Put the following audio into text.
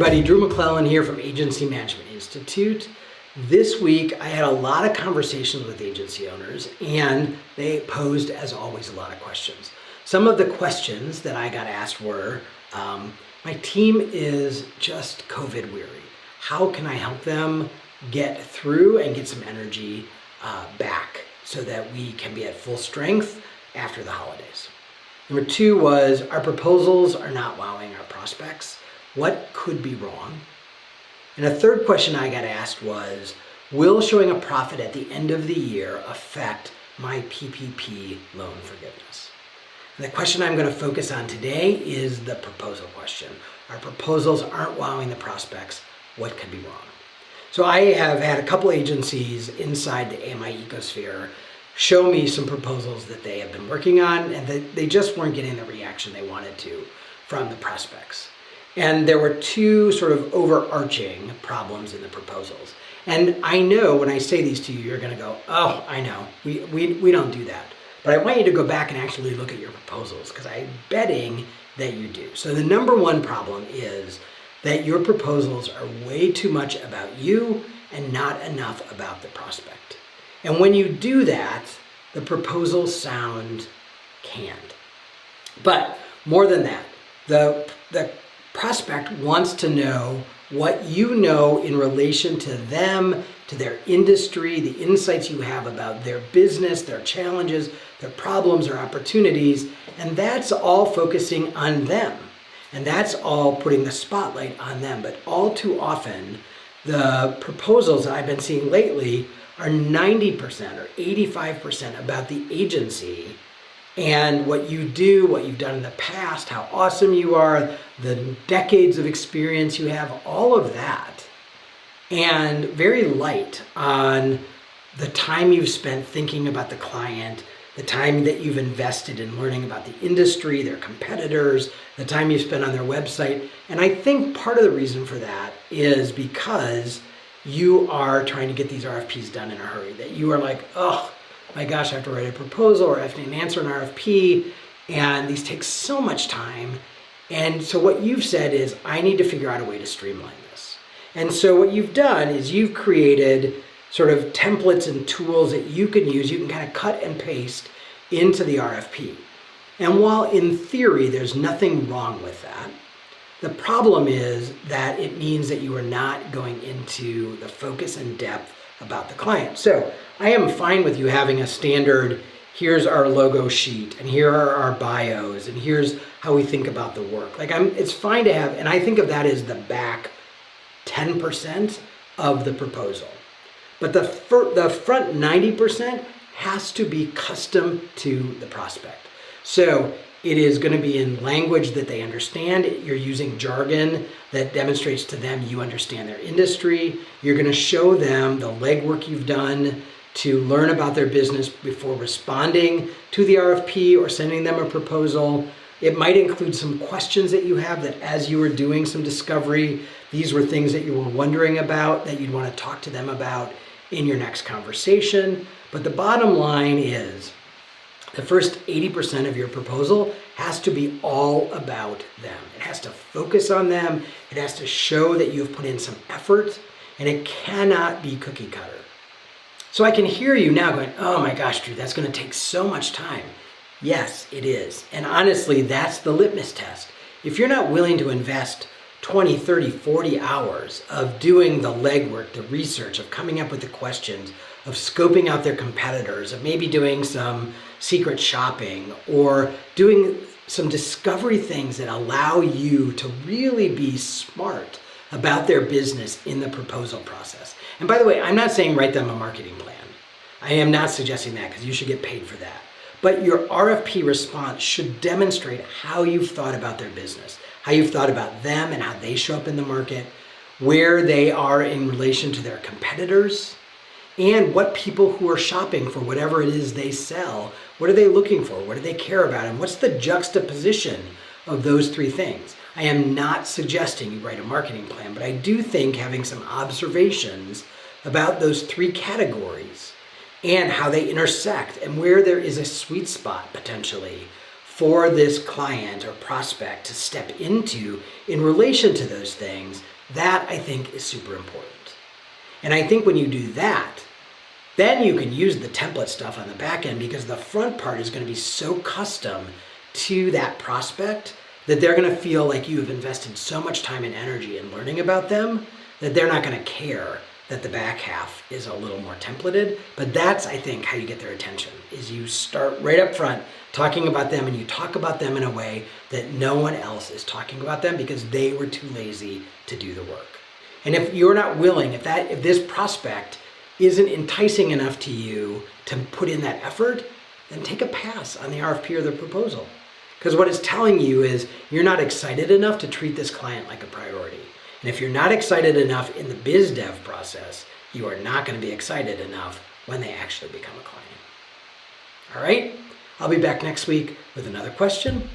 everybody, Drew McLellan here from Agency Management Institute. This week I had a lot of conversations with agency owners and they posed, as always, a lot of questions. Some of the questions that I got asked were, my team is just COVID weary. How can I help them get through and get some energy back so that we can be at full strength after the holidays? Number two was, our proposals are not wowing our prospects. What could be wrong? And a third question I got asked was, will showing a profit at the end of the year affect my PPP loan forgiveness? And the question I'm going to focus on today is the proposal question. Our proposals aren't wowing the prospects. What could be wrong? So I have had a couple agencies inside the AMI ecosphere show me some proposals that they have been working on and that they just weren't getting the reaction they wanted to from the prospects. And there were two sort of overarching problems in the proposals. And I know when I say these to you, you're going to go, oh, I know, we don't do that. But I want you to go back and actually look at your proposals because I'm betting that you do. So the number one problem is that your proposals are way too much about you and not enough about the prospect. And when you do that, the proposals sound canned. But more than that, the prospect wants to know what you know in relation to them, to their industry, the insights you have about their business, their challenges, their problems or opportunities, and that's all focusing on them. And that's all putting the spotlight on them. But all too often, the proposals that I've been seeing lately are 90% or 85% about the agency and what you do, what you've done in the past, how awesome you are, the decades of experience you have, all of that. And very light on the time you've spent thinking about the client, the time that you've invested in learning about the industry, their competitors, the time you've spent on their website. And I think part of the reason for that is because you are trying to get these RFPs done in a hurry, that you are like, oh, my gosh, I have to write a proposal or I have to answer an RFP, and these take so much time. And so what you've said is, I need to figure out a way to streamline this. And so what you've done is you've created sort of templates and tools that you can use. You can kind of cut and paste into the RFP. And while in theory, there's nothing wrong with that, the problem is that it means that you are not going into the focus and depth about the client. So I am fine with you having a standard, here's our logo sheet, and here are our bios, and here's how we think about the work. It's fine to have, and I think of that as the back 10% of the proposal. But the front 90% has to be custom to the prospect. So it is going to be in language that they understand. You're using jargon that demonstrates to them you understand their industry. You're going to show them the legwork you've done to learn about their business before responding to the RFP or sending them a proposal. It might include some questions that you have that as you were doing some discovery, these were things that you were wondering about that you'd want to talk to them about in your next conversation. But the bottom line is, the first 80% of your proposal has to be all about them. It has to focus on them. It has to show that you've put in some effort, and it cannot be cookie cutter. So I can hear you now going, oh my gosh, Drew, that's going to take so much time. Yes, it is. And honestly, that's the litmus test. If you're not willing to invest 20, 30, 40 hours of doing the legwork, the research, of coming up with the questions, of scoping out their competitors, of maybe doing some secret shopping or doing some discovery things that allow you to really be smart about their business in the proposal process. And by the way, I'm not saying write them a marketing plan. I am not suggesting that because you should get paid for that. But your RFP response should demonstrate how you've thought about their business, how you've thought about them and how they show up in the market, where they are in relation to their competitors, and what people who are shopping for whatever it is they sell, what are they looking for? What do they care about? And what's the juxtaposition of those three things? I am not suggesting you write a marketing plan, but I do think having some observations about those three categories and how they intersect and where there is a sweet spot potentially for this client or prospect to step into in relation to those things, that I think is super important. And I think when you do that, then you can use the template stuff on the back end, because the front part is going to be so custom to that prospect that they're going to feel like you have invested so much time and energy in learning about them that they're not going to care that the back half is a little more templated. But that's, I think, how you get their attention, is you start right up front talking about them, and you talk about them in a way that no one else is talking about them because they were too lazy to do the work. And if you're not willing, if this prospect isn't enticing enough to you to put in that effort, then take a pass on the RFP or the proposal. Because what it's telling you is you're not excited enough to treat this client like a priority. And if you're not excited enough in the biz dev process, you are not going to be excited enough when they actually become a client. All right? I'll be back next week with another question